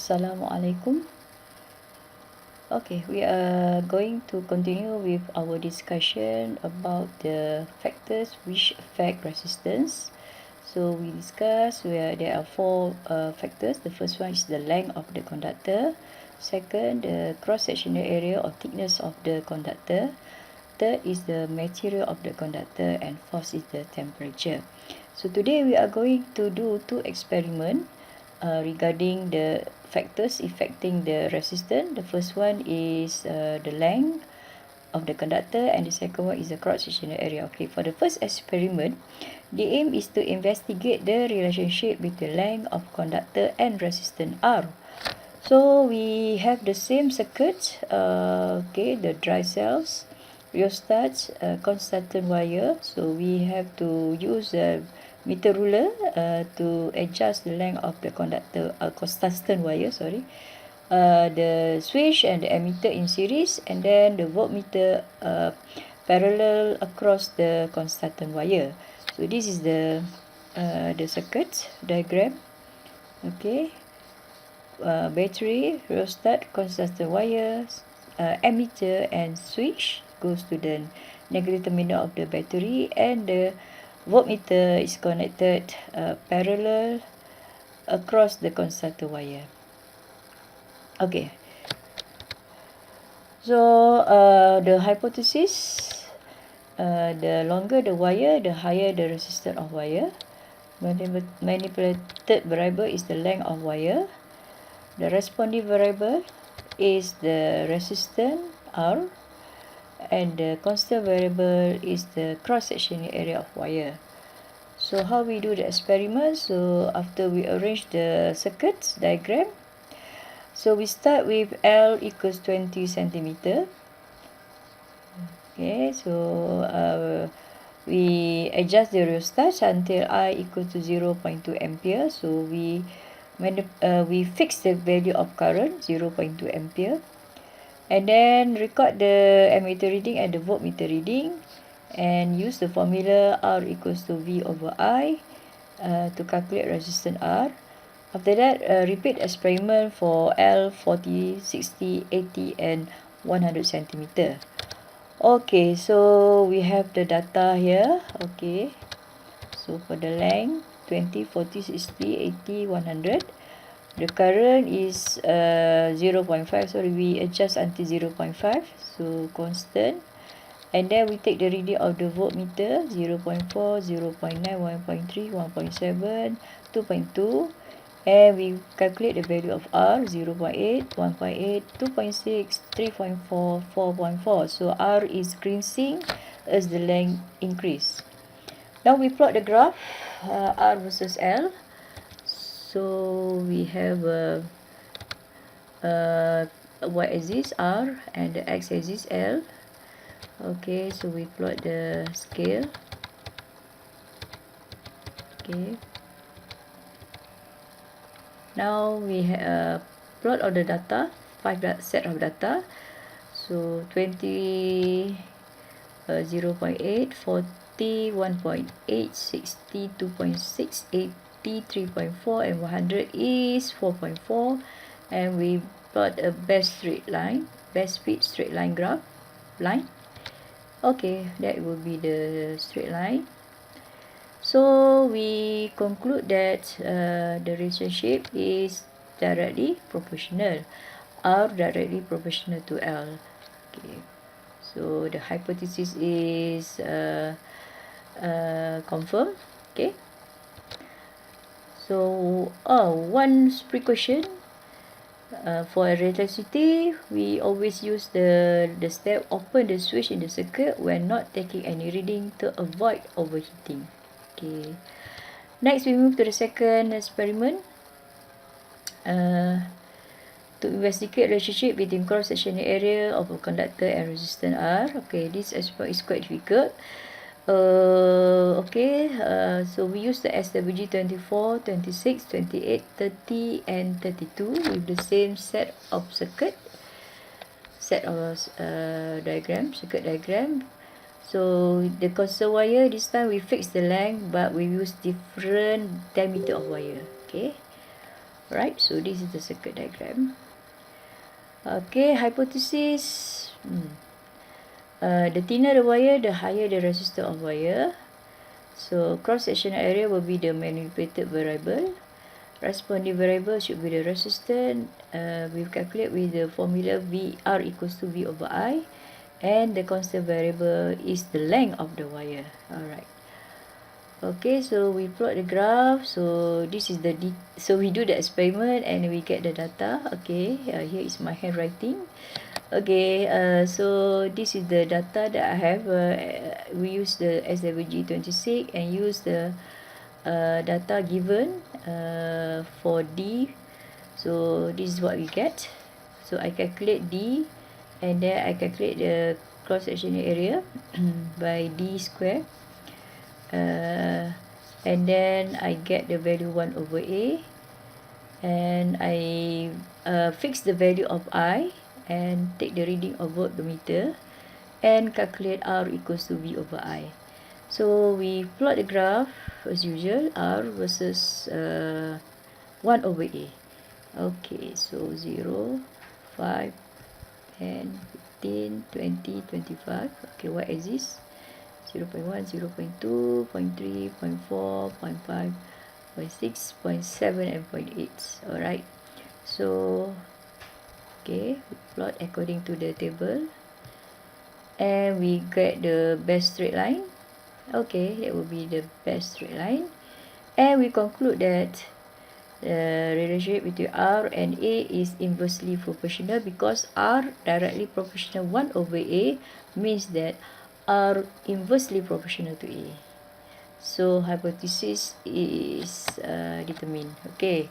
Assalamualaikum. Okay, we are going to continue with our discussion about the factors which affect resistance. So we discussed where there are four factors. The first one is the length of the conductor. Second, the cross-sectional area or thickness of the conductor. Third is the material of the conductor, and fourth is the temperature. So today we are going to do two experiments regarding the factors affecting the resistance. The first one is the length of the conductor, and the second one is the cross-sectional area. Okay, for the first experiment, the aim is to investigate the relationship between the length of conductor and resistance R. So we have the same circuit, okay, the dry cells, rheostats, constant wire. So we have to use a meter ruler to adjust the length of the conductor, constant wire, the switch and the ammeter in series, and then the voltmeter parallel across the constant wire. So this is the circuit diagram. Okay, battery, rheostat, constant wires, ammeter and switch goes to the negative terminal of the battery, and the voltmeter is connected parallel across the constant wire. Okay, so the hypothesis, the longer the wire, the higher the resistance of wire. Manipulated variable is the length of wire. The responding variable is the resistance R, and the constant variable is the cross-sectional area of wire. So how we do the experiment? So after we arrange the circuit diagram, so we start with L equals 20 centimeter. Okay, so we adjust the rheostat until I equal to 0.2 ampere. So we fix the value of current 0.2 ampere, and then record the ammeter reading and the voltmeter reading, and use the formula R equals to V over I to calculate resistance R. After that, repeat experiment for L, 40, 60, 80 and 100 centimeter. Okay, so we have the data here. Okay, so for the length 20, 40, 60, 80, 100, the current is 0.5. Sorry, we adjust until 0.5, so constant. And then we take the reading of the voltmeter 0.4, 0.9, 1.3, 1.7, 2.2, and we calculate the value of R 0.8, 1.8, 2.6, 3.4, 4.4. So R is increasing as the length increase. Now we plot the graph R versus L. So we have a y-axis R and the x-axis L. Okay, so we plot the scale. Okay, now we plot all the data, 5 set of data. So 20, 0.8, 40, 1.8, 60, 2.6, 80, 3.4, and 100 is 4.4. And we plot a best fit straight line graph line. Okay, that will be the straight line. So we conclude that the relationship is directly proportional, R directly proportional to L. Okay, so the hypothesis is confirmed. Okay, so one precaution. For electricity, we always use the step open the switch in the circuit when not taking any reading to avoid overheating. Okay, next we move to the second experiment to investigate relationship between cross-sectional area of a conductor and resistance R. Okay, this experiment is quite difficult. So we use the SWG 24, 26, 28, 30 and 32 with the same set of circuit diagram. So the constant wire, this time we fix the length, but we use different diameter of wire. Okay, Right, so this is the circuit diagram. Okay, hypothesis. The thinner the wire, the higher the resistance of wire. So cross-sectional area will be the manipulated variable. Responding variable should be the resistance. We calculate with the formula VR equals to V over I. And the constant variable is the length of the wire. Alright. Okay, so we plot the graph. So this is so we do the experiment and we get the data. Okay, here is my handwriting. Okay, so this is the data that I have. We use the SWG26 and use the data given for D. So this is what we get. So I calculate D and then I calculate the cross-sectional area by D square. And then I get the value 1 over A, and I fix the value of I and take the reading of voltmeter and calculate R equals to V over I. So we plot the graph as usual, R versus 1 over A. Okay, so 0, 5, 10, 15, 20, 25. Okay, what is this? 0.1, 0.2, 0.3, 0.4, 0.5, 0.6, 0.7 and 0.8. Alright, so okay, we plot according to the table and we get the best straight line. Okay, that will be the best straight line, and we conclude that the relationship between R and A is inversely proportional because R directly proportional 1 over A means that are inversely proportional to A. So hypothesis is determined. Okay,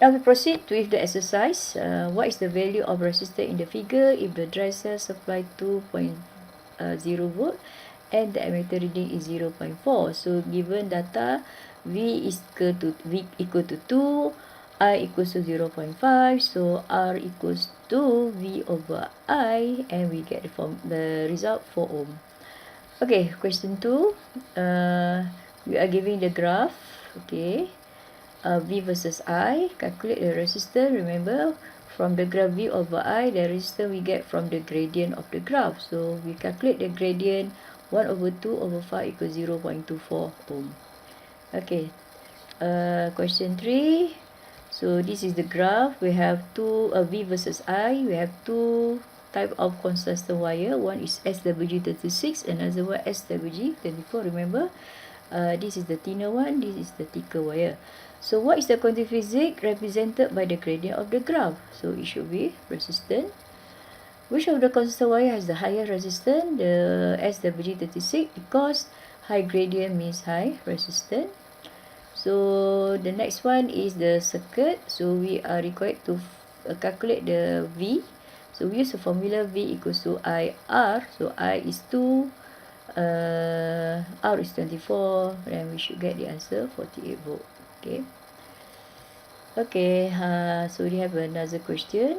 now we proceed with the exercise. What is the value of resistor in the figure if the dry cell supply 2.0 volt and the ammeter reading is 0.4? So given data V is equal to 2, I equals to 0.5, so R equals to V over I, and we get the result 4 ohm. Okay, question 2. We are giving the graph. Okay, V versus I. Calculate the resistance. Remember, from the graph V over I, the resistance we get from the gradient of the graph. So we calculate the gradient 1 over 2 over 5 equals 0.24 ohm. Okay, question 3. So this is the graph. We have V versus I. We have two type of consistent wire. One is SWG36, another one SWG24. Remember, this is the thinner one, this is the thicker wire. So what is the quantity physics represented by the gradient of the graph? So it should be resistance. Which of the consistent wire has the higher resistance? The SWG36, because high gradient means high resistance. So the next one is the circuit. So we are required to calculate the V. So we use the formula V equals to IR. So I is 2, R is 24, then we should get the answer 48 volt. Okay. Okay, so we have another question.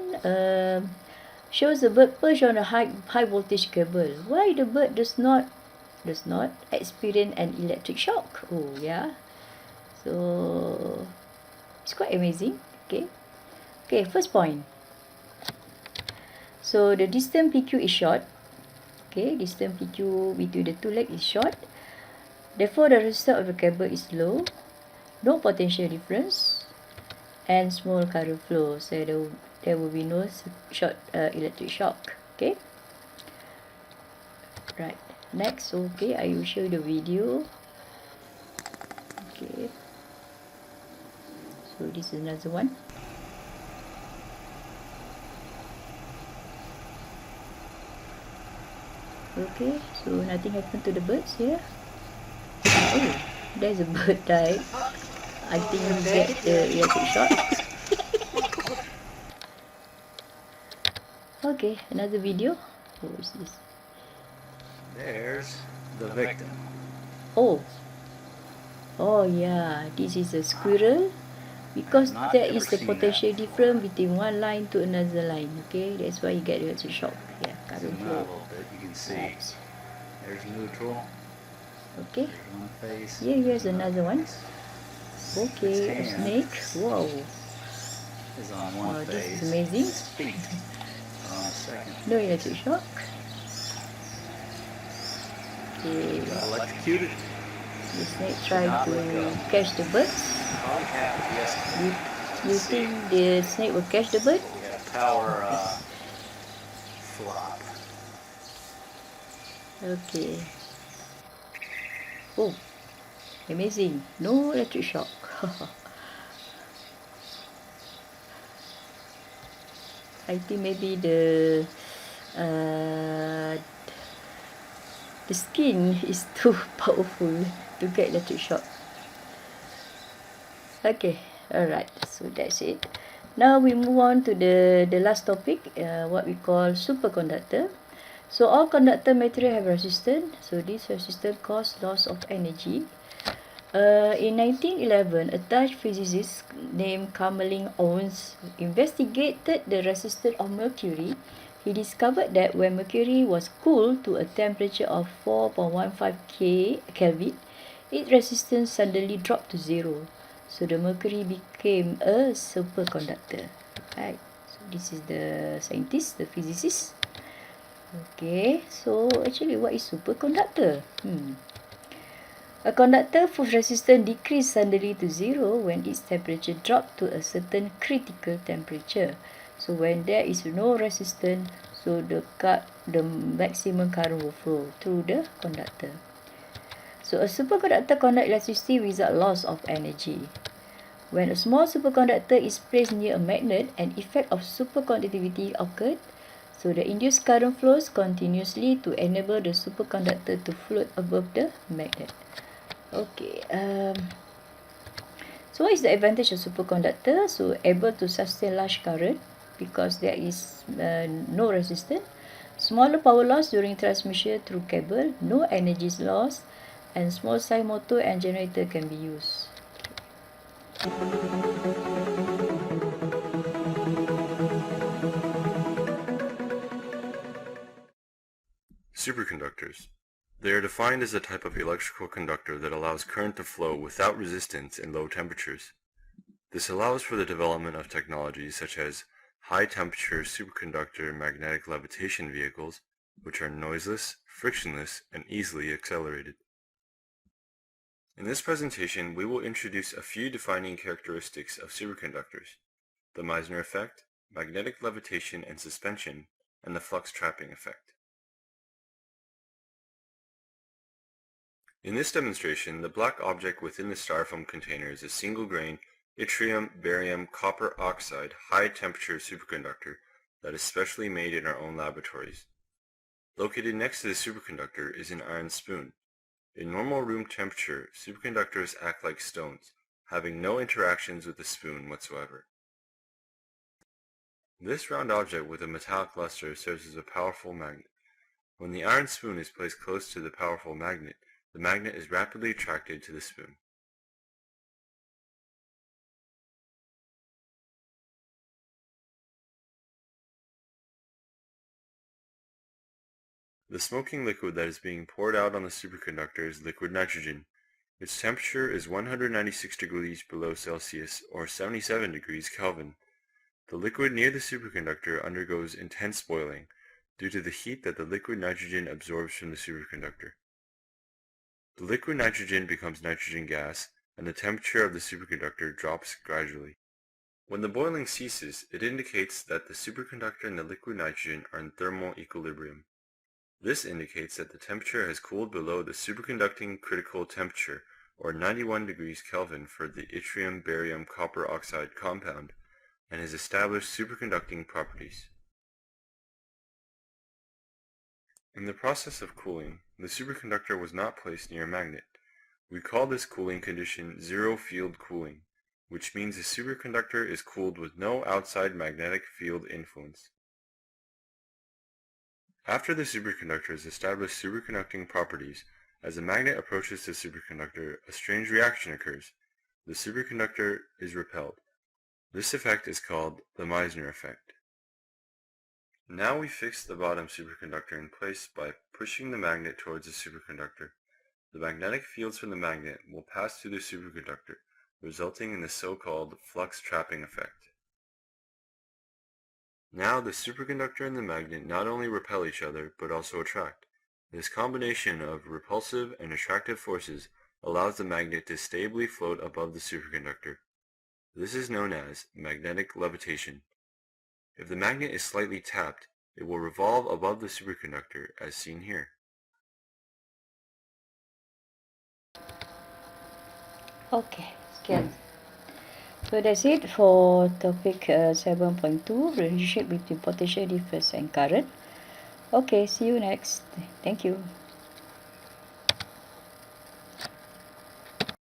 Shows the bird perched on a high voltage cable. Why the bird does not experience an electric shock? Oh yeah. So it's quite amazing. Okay, first point. So the distance PQ is short. Okay, distance PQ between the two legs is short. Therefore, the resistance of the cable is low, no potential difference, and small current flow. So there will be no electric shock. Okay. Right. Next, okay, I will show you the video. Okay. So this is another one. Okay, so nothing happened to the birds here. Oh, there's a bird died. I think we get the electric shock. Okay, another video. What is this? There's the victim. Oh yeah, this is a squirrel, because there is the potential difference between one line to another line. Okay, that's why you get the electric shock. Yeah, current flow. You can see there's neutral. Okay, There's one face. here's another one. Okay, a snake. Wow. is on one Oh, this phase. is amazing. Its feet are on the second. No electric shock. Okay. Got electrocuted. The snake Should tried not to let go. catch the birds. Probably happened yesterday. You think the snake will catch the bird? We had a power flop. Okay. Oh, amazing. No electric shock. I think maybe uh, the skin is too powerful to get electric shock. Okay, alright, so that's it. Now we move on to the last topic, what we call superconductor. So all conductor material have resistance, so this resistance cause loss of energy. In 1911, a Dutch physicist named Kamerlingh Onnes investigated the resistance of mercury. He discovered that when mercury was cooled to a temperature of 4.15 Kelvin, its resistance suddenly dropped to zero. So the mercury became a superconductor. Right. So this is the scientist, the physicist. Okay. So actually, what is superconductor? A conductor whose resistance decreases suddenly to zero when its temperature drops to a certain critical temperature. So when there is no resistance, so the maximum current will flow through the conductor. So a superconductor conducts electricity without loss of energy. When a small superconductor is placed near a magnet, an effect of superconductivity occurs. So the induced current flows continuously to enable the superconductor to float above the magnet. Okay. So what is the advantage of superconductor? So able to sustain large current because there is no resistance. Smaller power loss during transmission through cable. No energy is lost. And small size motor and generator can be used. Superconductors. They are defined as a type of electrical conductor that allows current to flow without resistance in low temperatures. This allows for the development of technologies such as high-temperature superconductor magnetic levitation vehicles, which are noiseless, frictionless, and easily accelerated. In this presentation, we will introduce a few defining characteristics of superconductors: the Meissner effect, magnetic levitation and suspension, and the flux trapping effect. In this demonstration, the black object within the styrofoam container is a single-grain yttrium-barium copper oxide high-temperature superconductor that is specially made in our own laboratories. Located next to the superconductor is an iron spoon. In normal room temperature, superconductors act like stones, having no interactions with the spoon whatsoever. This round object with a metallic luster serves as a powerful magnet. When the iron spoon is placed close to the powerful magnet, the magnet is rapidly attracted to the spoon. The smoking liquid that is being poured out on the superconductor is liquid nitrogen. Its temperature is 196 degrees below Celsius or 77 degrees Kelvin. The liquid near the superconductor undergoes intense boiling due to the heat that the liquid nitrogen absorbs from the superconductor. The liquid nitrogen becomes nitrogen gas, and the temperature of the superconductor drops gradually. When the boiling ceases, it indicates that the superconductor and the liquid nitrogen are in thermal equilibrium. This indicates that the temperature has cooled below the superconducting critical temperature, or 91 degrees Kelvin for the yttrium-barium copper oxide compound, and has established superconducting properties. In the process of cooling, the superconductor was not placed near a magnet. We call this cooling condition zero-field cooling, which means the superconductor is cooled with no outside magnetic field influence. After the superconductor has established superconducting properties, as the magnet approaches the superconductor, a strange reaction occurs. The superconductor is repelled. This effect is called the Meissner effect. Now we fix the bottom superconductor in place by pushing the magnet towards the superconductor. The magnetic fields from the magnet will pass through the superconductor, resulting in the so-called flux trapping effect. Now the superconductor and the magnet not only repel each other, but also attract. This combination of repulsive and attractive forces allows the magnet to stably float above the superconductor. This is known as magnetic levitation. If the magnet is slightly tapped, it will revolve above the superconductor as seen here. Okay, sekian. So that's it for topic 7.2, relationship between potential difference and current. Okay, see you next. Thank you.